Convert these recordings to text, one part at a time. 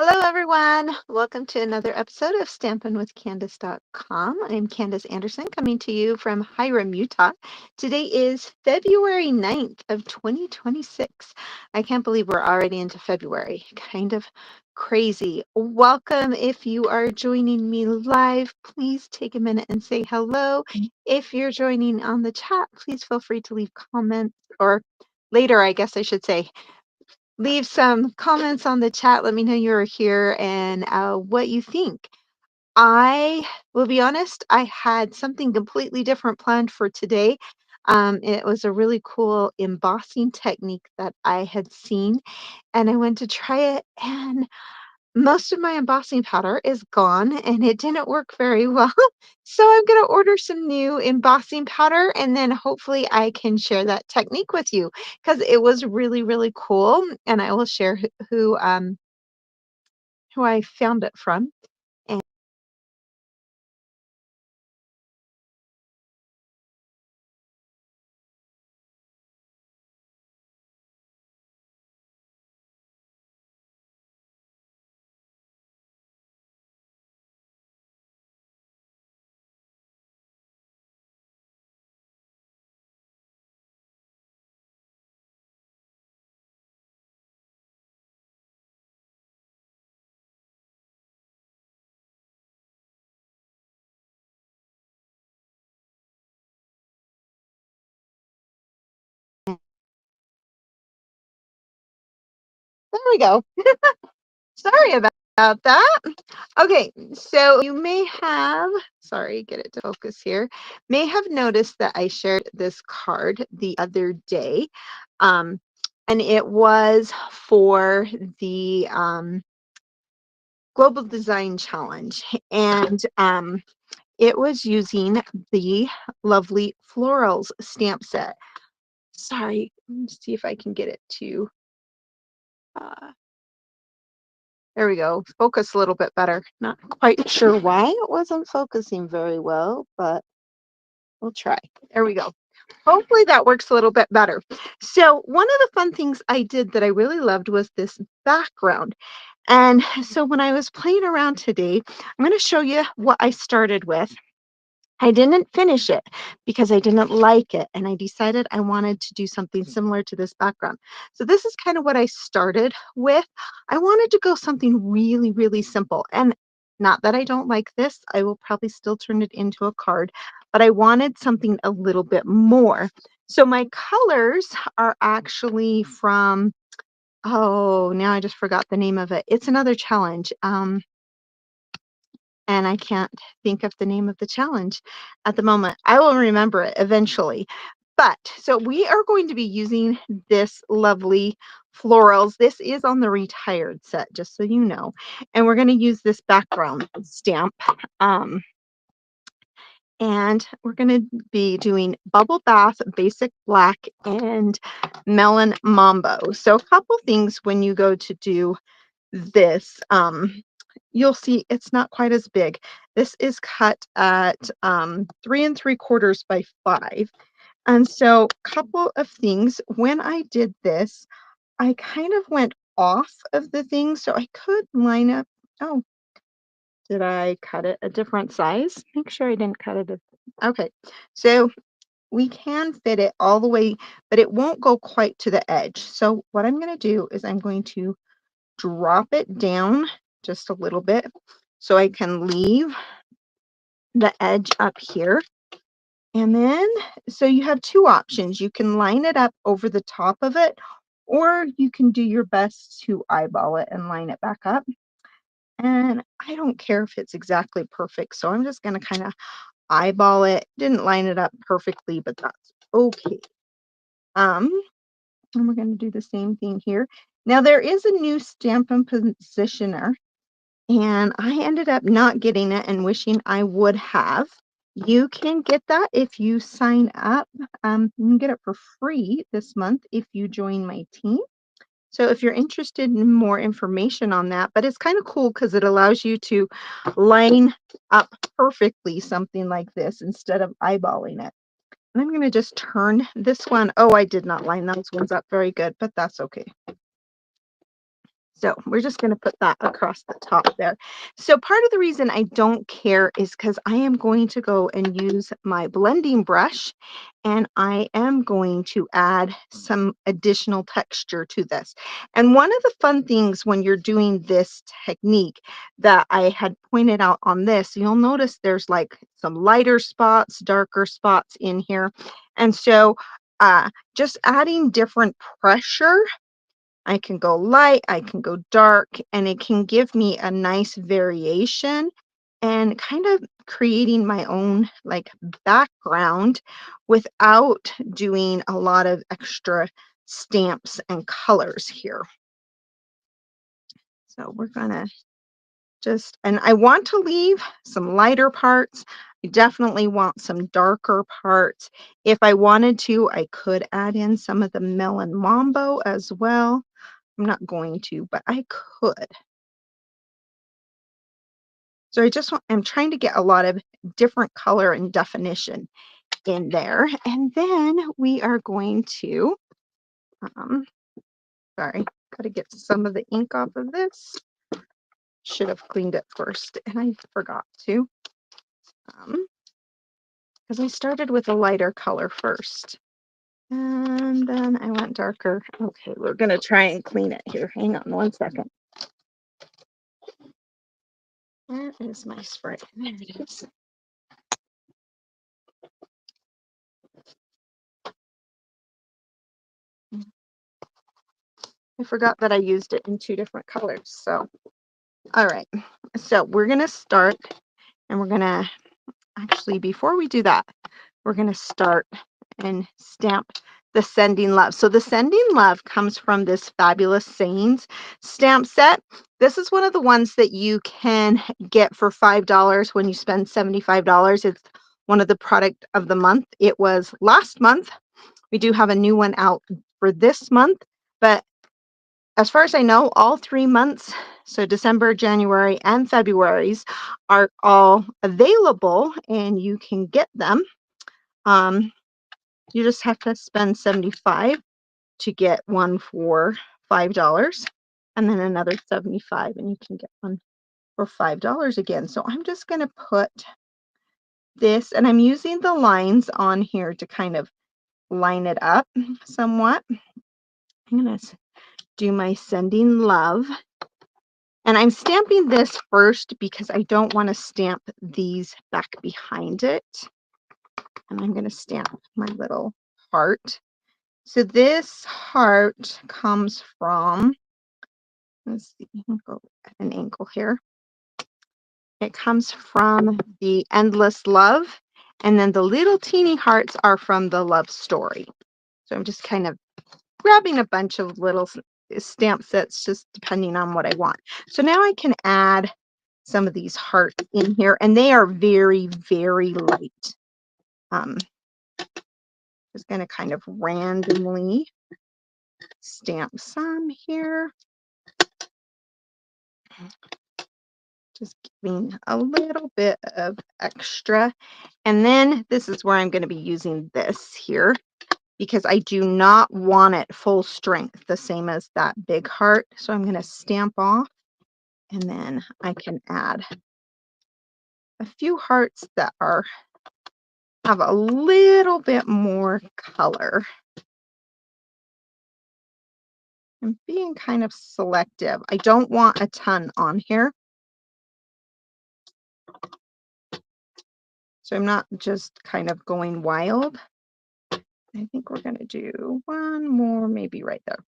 Hello, everyone. Welcome to another episode of StampinWithCandace.com. I'm Candace Anderson coming to you from Hiram, Utah. Today is February 9th of 2026. I can't believe we're already into February. Kind of crazy. Welcome. If you are joining me live, please take a minute and say hello. If you're joining on the chat, please feel free to leave comments or later, I guess I should say leave some comments on the chat. Let me know you're here and what you think. I will be honest, I had something completely different planned for today. It was a really cool embossing technique that I had seen, and I went to try it, and most of my embossing powder is gone and it didn't work very well. So I'm going to order some new embossing powder and then hopefully I can share that technique with you because it was really, really cool. And I will share who I found it from. And there we go. Sorry about that. Okay, so you may have, sorry, get it to focus here, may have noticed that I shared this card the other day. Um, and it was for the Global Design Challenge. And it was using the Lovely Florals stamp set. Sorry, let me see if I can get it to uh, there we go. Focus a little bit better. Not quite sure why it wasn't focusing very well, but we'll try. There we go. Hopefully that works a little bit better. So one of the fun things I did that I really loved was this background. And so when I was playing around today, I'm going to show you what I started with. I didn't finish it because I didn't like it, and I decided I wanted to do something similar to this background. So this is kind of what I started with. I wanted to go something really, really simple, and not that I don't like this. I will probably still turn it into a card, but I wanted something a little bit more. So my colors are actually from, oh, now I just forgot the name of it. It's another challenge. And I can't think of the name of the challenge at the moment. I will remember it eventually. But so we are going to be using this lovely florals. This is on the retired set, just so you know. And we're going to use this background stamp. Um, and we're going to be doing Bubble Bath, Basic Black, and Melon Mambo. So a couple things when you go to do this, you'll see it's not quite as big. This is cut at 3 3/4 by 5. And so a couple of things, when I did this, I kind of went off of the thing so I could line up. Oh, did I cut it a different size? Make sure I didn't cut it. Okay, so we can fit it all the way, but it won't go quite to the edge. So what I'm going to do is I'm going to drop it down just a little bit so I can leave the edge up here. And then, so you have two options. You can line it up over the top of it, or you can do your best to eyeball it and line it back up. And I don't care if it's exactly perfect, so I'm just going to kind of eyeball it. Didn't line it up perfectly, but that's okay. And we're going to do the same thing here. Now there is a new Stampin' Positioner, and I ended up not getting it and wishing I would have. You can get that if you sign up. You can get it for free this month if you join my team. So if you're interested in more information on that, but it's kind of cool because it allows you to line up perfectly something like this instead of eyeballing it. And I'm going to just turn this one. Oh, I did not line those ones up very good, but that's okay. So we're just going to put that across the top there. So part of the reason I don't care is because I am going to go and use my blending brush, and I am going to add some additional texture to this. And one of the fun things when you're doing this technique that I had pointed out on this, you'll notice there's like some lighter spots, darker spots in here. And so just adding different pressure, I can go light, I can go dark, and it can give me a nice variation and kind of creating my own like background without doing a lot of extra stamps and colors here. So we're gonna and I want to leave some lighter parts. I definitely want some darker parts. If I wanted to, I could add in some of the Melon Mambo as well. I'm not going to, but I could. So I'm trying to get a lot of different color and definition in there. And then we are going to, sorry, got to get some of the ink off of this. Should have cleaned it first, and I forgot to, because I started with a lighter color first. And then I went darker. Okay, we're going to try and clean it here. Hang on one second. Where is my spray? There it is. I forgot that I used it in 2 different colors. So, all right. So we're going to start, and we're going to actually, before we do that, we're going to start and stamp the Sending Love. So the Sending Love comes from this Fabulous Sayings stamp set. This is one of the ones that you can get for $5 when you spend $75. It's one of the product of the month. It was last month. We do have a new one out for this month, but as far as I know, all 3 months, so December, January, and February's, are all available, and you can get them. You just have to spend $75 to get one for $5, and then another $75, and you can get one for $5 again. So I'm just going to put this, and I'm using the lines on here to kind of line it up somewhat. I'm going to do my Sending Love. And I'm stamping this first because I don't want to stamp these back behind it. And I'm going to stamp my little heart. So this heart comes from, let's see, I'll go at an angle here. It comes from the Endless Love. And then the little teeny hearts are from the Love Story. So I'm just kind of grabbing a bunch of little stamp sets, just depending on what I want. So now I can add some of these hearts in here, and they are very, very light. Just going to kind of randomly stamp some here. Just giving a little bit of extra. And then this is where I'm going to be using this here, because I do not want it full strength, the same as that big heart. So I'm going to stamp off, and then I can add a few hearts that have a little bit more color. I'm being kind of selective. I don't want a ton on here. So I'm not just kind of going wild. I think we're going to do one more, maybe right there.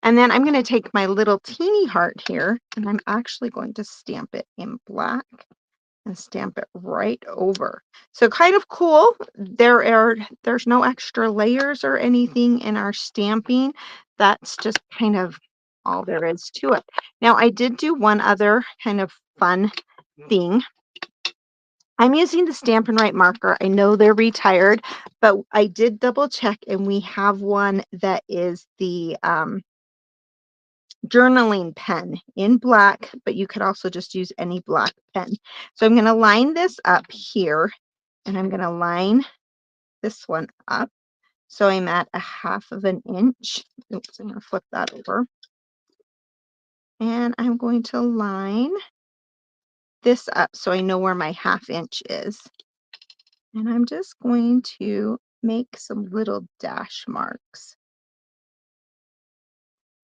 And then I'm going to take my little teeny heart here, and I'm actually going to stamp it in black and stamp it right over. So kind of cool. There's no extra layers or anything in our stamping. That's just kind of all there is to it. Now I did do one other kind of fun thing. I'm using the Stampin' Write marker. I know they're retired, but I did double check, and we have one that is the journaling pen in black, but you could also just use any black pen. So I'm going to line this up here, and I'm going to line this one up. So I'm at 1/2 of an inch. Oops, I'm going to flip that over. And I'm going to line this up so I know where my 1/2 inch is. And I'm just going to make some little dash marks.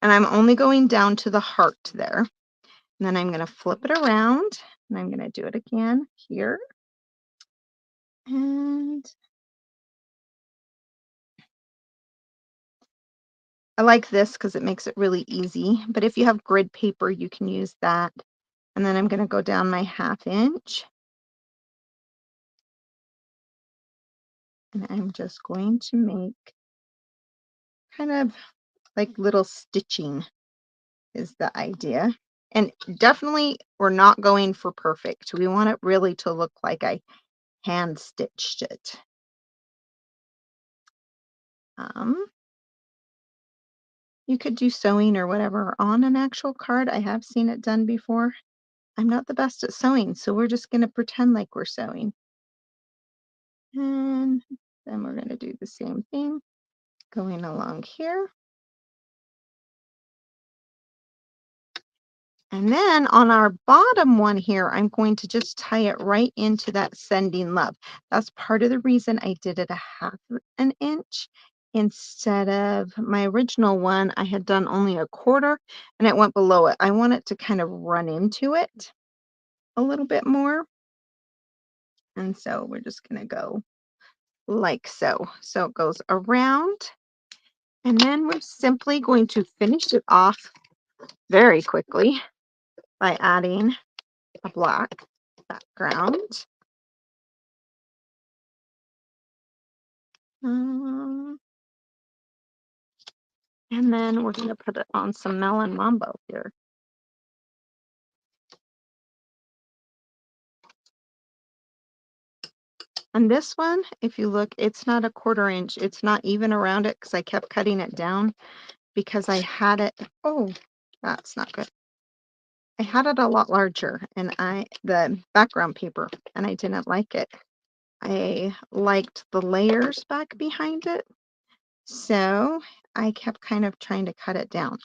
And I'm only going down to the heart there. And then I'm going to flip it around and I'm going to do it again here. And I like this because it makes it really easy. But if you have grid paper, you can use that. And then I'm going to go down my 1/2 inch. And I'm just going to make kind of like little stitching is the idea. And definitely, we're not going for perfect. We want it really to look like I hand stitched it. Um, you could do sewing or whatever on an actual card. I have seen it done before. I'm not the best at sewing, so we're just going to pretend like we're sewing. And then we're going to do the same thing going along here. And then on our bottom one here, I'm going to just tie it right into that sending love. That's part of the reason I did it a 1/2 an inch instead of my original one. I had done only a 1/4 and it went below it. I want it to kind of run into it a little bit more. And so we're just going to go like so. So it goes around and then we're simply going to finish it off very quickly by adding a black background. Um, and then we're going to put it on some Melon Mambo here. And this one, if you look, it's not a 1/4 inch. It's not even around it because I kept cutting it down because I had it. Oh, that's not good. I had it a lot larger and the background paper, and I didn't like it. I liked the layers back behind it. So I kept kind of trying to cut it down.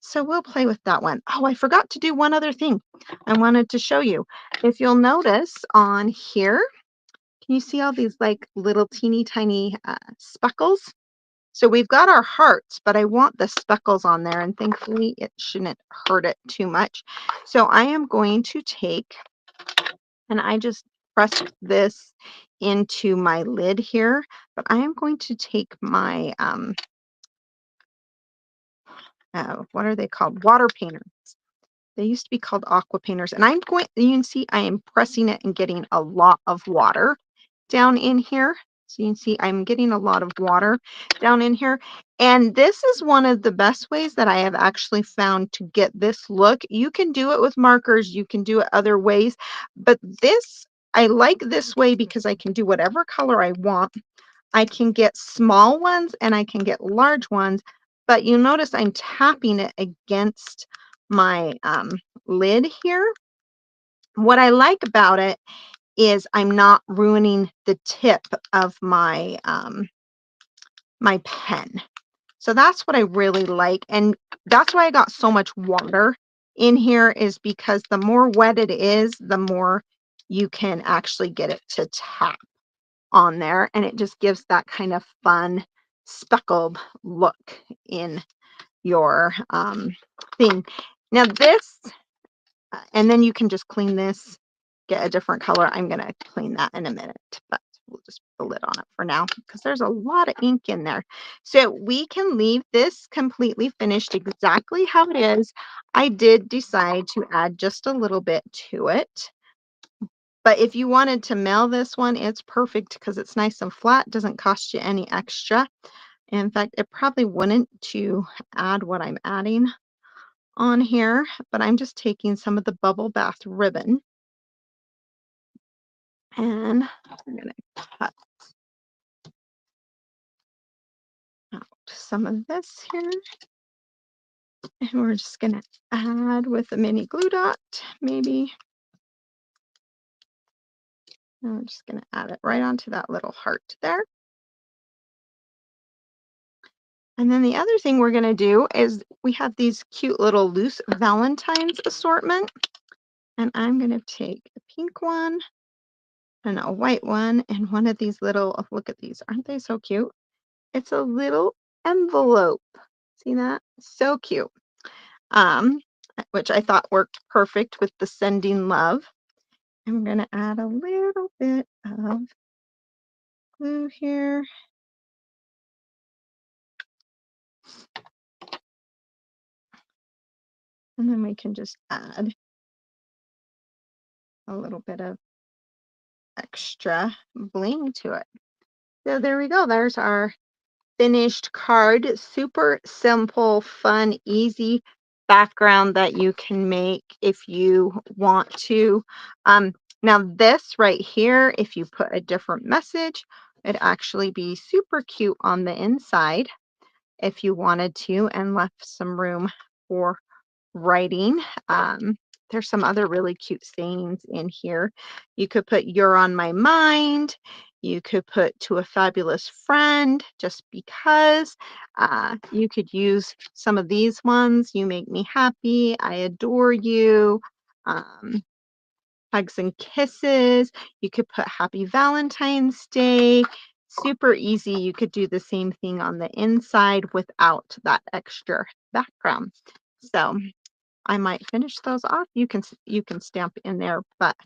So we'll play with that one. Oh, I forgot to do one other thing I wanted to show you. If you'll notice on here, can you see all these like little teeny tiny speckles? So we've got our hearts, but I want the speckles on there, and thankfully it shouldn't hurt it too much. So I am going to take, and I just pressed this into my lid here, but I am going to take my what are they called? Water painters. They used to be called aqua painters. And I'm going, you can see I am pressing it and getting a lot of water down in here. So you can see I'm getting a lot of water down in here. And this is one of the best ways that I have actually found to get this look. You can do it with markers, you can do it other ways, but this, I like this way because I can do whatever color I want. I can get small ones and I can get large ones, but you'll notice I'm tapping it against my lid here. What I like about it is I'm not ruining the tip of my my pen. So that's what I really like, and that's why I got so much water in here, is because the more wet it is, the more you can actually get it to tap on there, and it just gives that kind of fun speckled look in your thing. Now this, and then you can just clean this, get a different color. I'm going to clean that in a minute, but we'll just put the lid on it for now because there's a lot of ink in there. So we can leave this completely finished exactly how it is. I did decide to add just a little bit to it. But if you wanted to mail this one, it's perfect because it's nice and flat, doesn't cost you any extra. In fact, it probably wouldn't to add what I'm adding on here, but I'm just taking some of the bubble bath ribbon and I'm going to cut out some of this here. And we're just going to add with a mini glue dot, maybe. And we're just going to add it right onto that little heart there. And then the other thing we're going to do is we have these cute little loose Valentine's assortment. And I'm going to take a pink one and a white one and one of these little, oh, look at these. Aren't they so cute? It's a little envelope. See that? So cute. Um, which I thought worked perfect with the sending love. I'm going to add a little bit of glue here. And then we can just add a little bit of extra bling to it. So there we go. There's our finished card. Super simple, fun, easy background that you can make if you want to. Now this right here, if you put a different message, it'd actually be super cute on the inside if you wanted to and left some room for writing. There's some other really cute sayings in here. You could put "You're on my mind." You could put "To a fabulous friend," just because. You could use some of these ones. "You make me happy." "I adore you." Um, Hugs and kisses. You could put "Happy Valentine's Day." Super easy. You could do the same thing on the inside without that extra background. So I might finish those off. You can stamp in there, but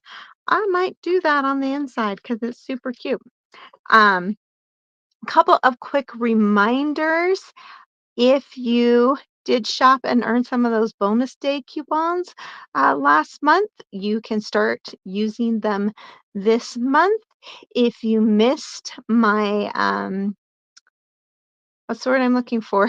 I might do that on the inside because it's super cute. Um, Couple of quick reminders. If you did shop and earn some of those bonus day coupons last month, you can start using them this month. If you missed my, what's the word I'm looking for?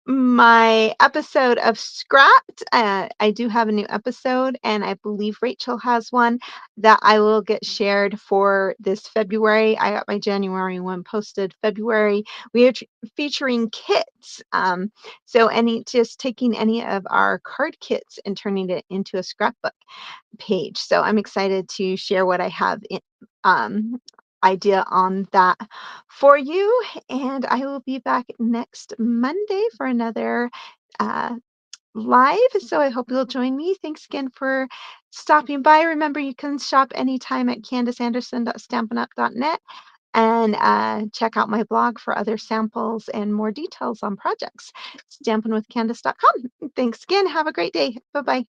My episode of Scrapped. I do have a new episode, and I believe Rachel has one that I will get shared for this February. I got my January one posted February. We are featuring kits. So just taking any of our card kits and turning it into a scrapbook page. So I'm excited to share what I have um, idea on that for you. And I will be back next Monday for another uh, live. So I hope you'll join me. Thanks again for stopping by. Remember, you can shop anytime at CandiceAnderson.stampinup.net and check out my blog for other samples and more details on projects. Stampinwithcandice.com. Thanks again. Have a great day. Bye bye.